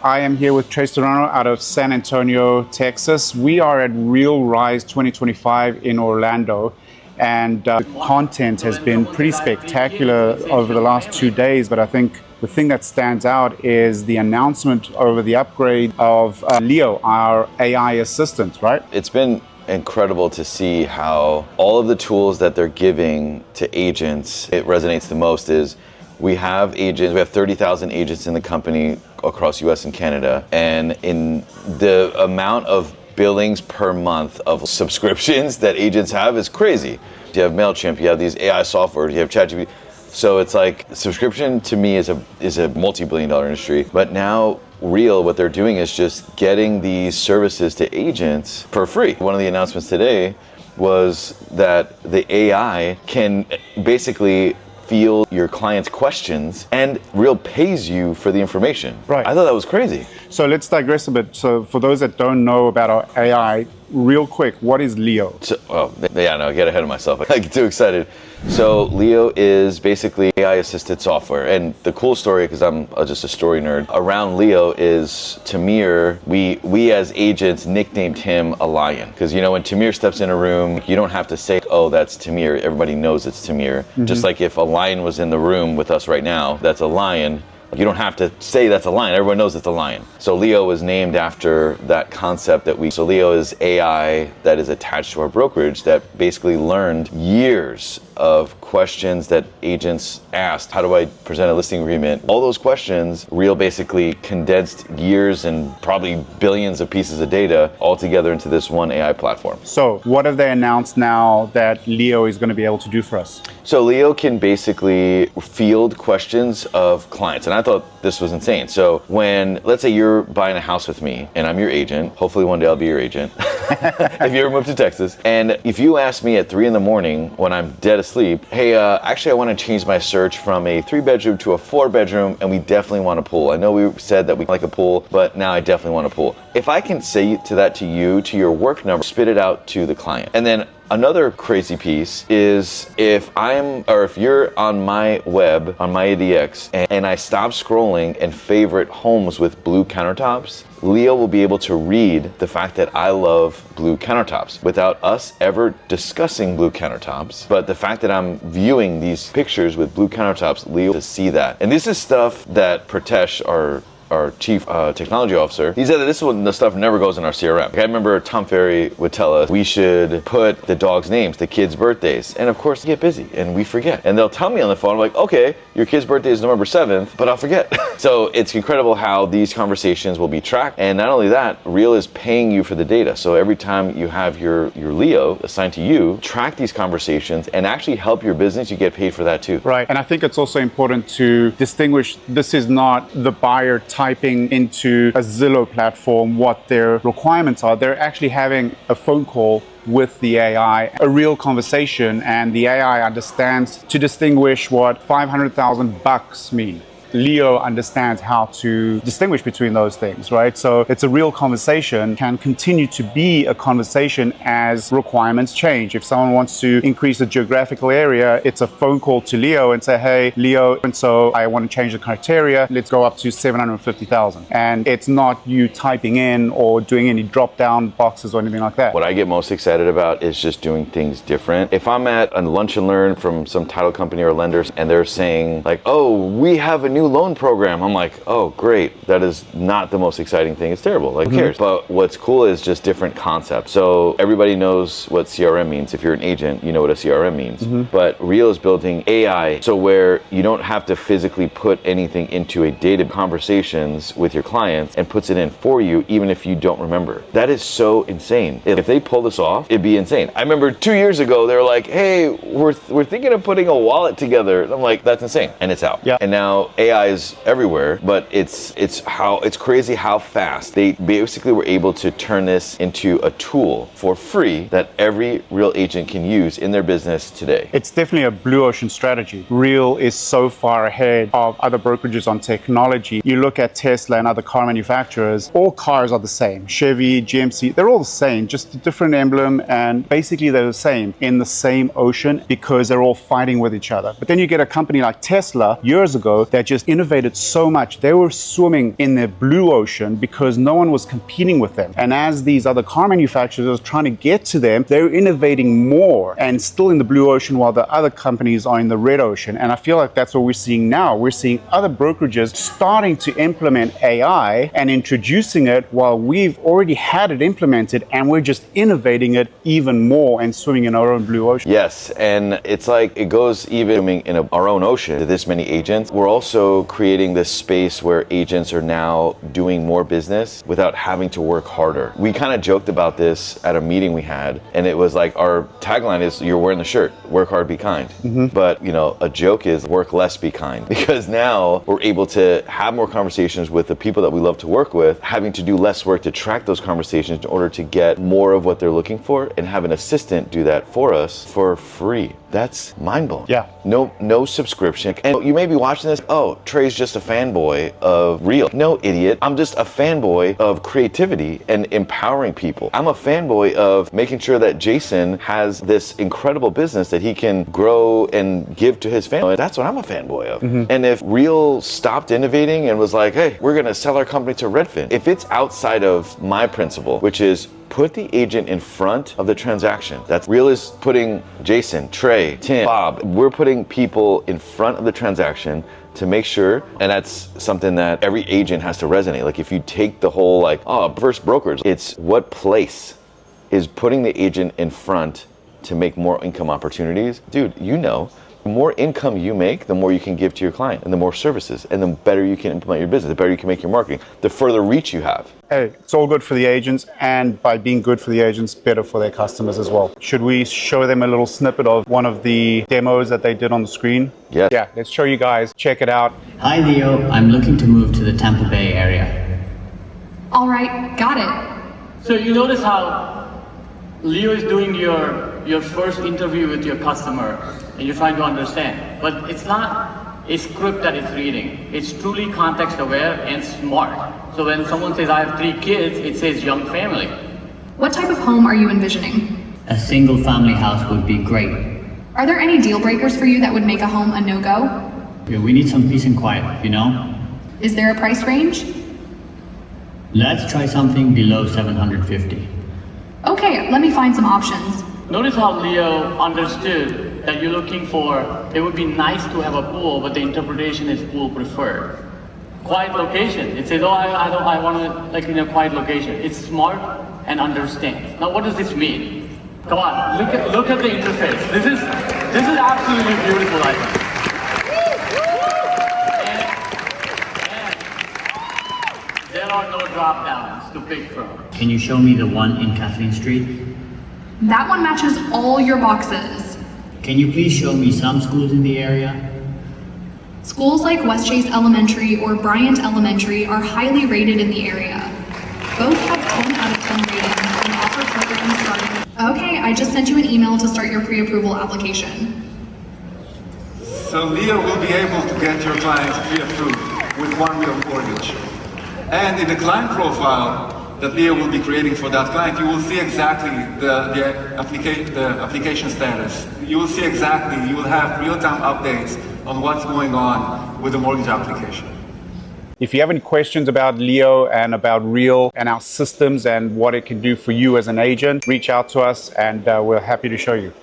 I am here with Tre Serano out of San Antonio, Texas. We are at Real Rise 2025 in Orlando, and the content has been pretty spectacular over the last 2 days, but I think the thing that stands out is the announcement over the upgrade of Leo, our AI assistant, right? It's been incredible to see how all of the tools that they're giving to agents, it resonates the most is we have 30,000 agents in the company across US and Canada, and in the amount of billings per month of subscriptions that agents have is crazy. You have MailChimp, you have these AI software, you have ChatGPT. So it's like subscription to me is a multi-billion-dollar industry, but now Real, what they're doing is just getting these services to agents for free. One of the announcements today was that the AI can basically field your client's questions and Real pays you for the information. Right. I thought that was crazy. So let's digress a bit. So for those that don't know about our AI, real quick, what is Leo? I get ahead of myself. I get too excited. So Leo is basically AI assisted software. And the cool story, because I'm just a story nerd, around Leo is Tamir. We as agents nicknamed him a lion. Because when Tamir steps in a room, you don't have to say, oh, that's Tamir. Everybody knows it's Tamir. Mm-hmm. Just like if a lion was in the room with us right now, that's a lion. You don't have to say that's a lion. Everyone knows it's a lion. So Leo was named after that concept So Leo is AI that is attached to our brokerage that basically learned years of questions that agents asked. How do I present a listing agreement? All those questions, Real basically condensed years and probably billions of pieces of data all together into this one AI platform. So what have they announced now that Leo is going to be able to do for us? So Leo can basically field questions of clients. And I thought this was insane. So let's say you're buying a house with me and I'm your agent, hopefully one day I'll be your agent, if you ever move to Texas. And if you ask me at 3 a.m. when I'm dead asleep, hey, actually I want to change my search from a 3-bedroom to a 4-bedroom, and we definitely want a pool. I know we said that we like a pool, but now I definitely want a pool. If I can say that to you, to your work number, spit it out to the client. And then another crazy piece is if you're on my web, on my ADX, and I stop scrolling and favorite homes with blue countertops, Leo will be able to read the fact that I love blue countertops without us ever discussing blue countertops. But the fact that I'm viewing these pictures with blue countertops, Leo will see that. And this is stuff that Pratesh, our chief technology officer, he said that this is when the stuff never goes in our CRM. I remember Tom Ferry would tell us we should put the dog's names, the kids' birthdays, and of course we get busy and we forget. And they'll tell me on the phone, I'm like, okay, your kid's birthday is November 7th, but I'll forget. So it's incredible how these conversations will be tracked. And not only that, Real is paying you for the data. So every time you have your Leo assigned to you, track these conversations and actually help your business, you get paid for that too. Right, and I think it's also important to distinguish, this is not the buyer typing into a Zillow platform what their requirements are. They're actually having a phone call with the AI, a real conversation, and the AI understands to distinguish what $500,000 mean. Leo understands how to distinguish between those things, right? So it's a real conversation, can continue to be a conversation as requirements change. If someone wants to increase the geographical area, it's a phone call to Leo and say, hey, Leo, and so I want to change the criteria. Let's go up to 750,000. And it's not you typing in or doing any drop-down boxes or anything like that. What I get most excited about is just doing things different. If I'm at a lunch and learn from some title company or lenders and they're saying like, oh, we have a new loan program, I'm like, oh great, that is not the most exciting thing. It's terrible, like who cares? But what's cool is just different concepts. So everybody knows what CRM means. If you're an agent, you know what a CRM means. But Real is building AI, so where you don't have to physically put anything into a data conversations with your clients and puts it in for you, even if you don't remember. That is so insane. If they pull this off, it'd be insane. I remember 2 years ago, they were like, hey, we're thinking of putting a wallet together. And I'm like, that's insane. And it's out. Yeah. And now AI is everywhere, but it's crazy how fast they basically were able to turn this into a tool for free that every Real agent can use in their business today. It's definitely a blue ocean strategy. Real is so far ahead of other brokerages on technology. You look at Tesla and other car manufacturers, all cars are the same. Chevy, GMC, they're all the same, just a different emblem, and basically they're the same in the same ocean because they're all fighting with each other. But then you get a company like Tesla years ago that just just innovated so much. They were swimming in their blue ocean because no one was competing with them. And as these other car manufacturers were trying to get to them, they were innovating more and still in the blue ocean while the other companies are in the red ocean. And I feel like that's what we're seeing now. We're seeing other brokerages starting to implement AI and introducing it while we've already had it implemented, and we're just innovating it even more and swimming in our own blue ocean. Yes, and it's like it goes even in our own ocean to this many agents. We're also creating this space where agents are now doing more business without having to work harder. We kind of joked about this at a meeting we had, and it was like our tagline is you're wearing the shirt, work hard, be kind. But a joke is work less, be kind, because now we're able to have more conversations with the people that we love to work with, having to do less work to track those conversations in order to get more of what they're looking for, and have an assistant do that for us for free. That's mind-blowing. Yeah. No subscription. And you may be watching this, oh, Tre's just a fanboy of Real. No, idiot. I'm just a fanboy of creativity and empowering people. I'm a fanboy of making sure that Jason has this incredible business that he can grow and give to his family. That's what I'm a fanboy of. And if Real stopped innovating and was like, hey, we're going to sell our company to Redfin, if it's outside of my principle, which is put the agent in front of the transaction. That's Real is putting Jason, Tre, Tim, Bob. We're putting people in front of the transaction to make sure, and that's something that every agent has to resonate. Like if you take the whole first brokerage, it's what place is putting the agent in front to make more income opportunities. Dude, the more income you make, the more you can give to your client, and the more services, and the better you can implement your business, the better you can make your marketing, the further reach you have. Hey, it's all good for the agents, and by being good for the agents, better for their customers as well. Should we show them a little snippet of one of the demos that they did on the screen? Yes. Yeah, let's show you guys. Check it out. Hi Leo, I'm looking to move to the Tampa Bay area. All right, got it. So you notice how Leo is doing your first interview with your customer and you're trying to understand. But it's not a script that it's reading. It's truly context aware and smart. So when someone says, I have 3 kids, it says young family. What type of home are you envisioning? A single family house would be great. Are there any deal breakers for you that would make a home a no-go? Yeah, we need some peace and quiet, Is there a price range? Let's try something below 750. Okay, let me find some options. Notice how Leo understood that you're looking for, it would be nice to have a pool, but the interpretation is pool preferred. Quiet location. It says, I want to in a quiet location. It's smart and understands. Now, what does this mean? Come on, look at the interface. This is absolutely beautiful, I think. And there are no drop downs to pick from. Can you show me the one in Kathleen Street? That one matches all your boxes. Can you please show me some schools in the area? Schools like West Chase Elementary or Bryant Elementary are highly rated in the area. Both have 10 out of 10 ratings and offer programs starting. Okay, I just sent you an email to start your pre-approval application. So Leo will be able to get your clients pre-approved with one Real Brokerage. And in the client profile that Leo will be creating for that client, you will see exactly the application status. You will see exactly, you will have real-time updates on what's going on with the mortgage application. If you have any questions about Leo and about Real and our systems and what it can do for you as an agent, reach out to us and we're happy to show you.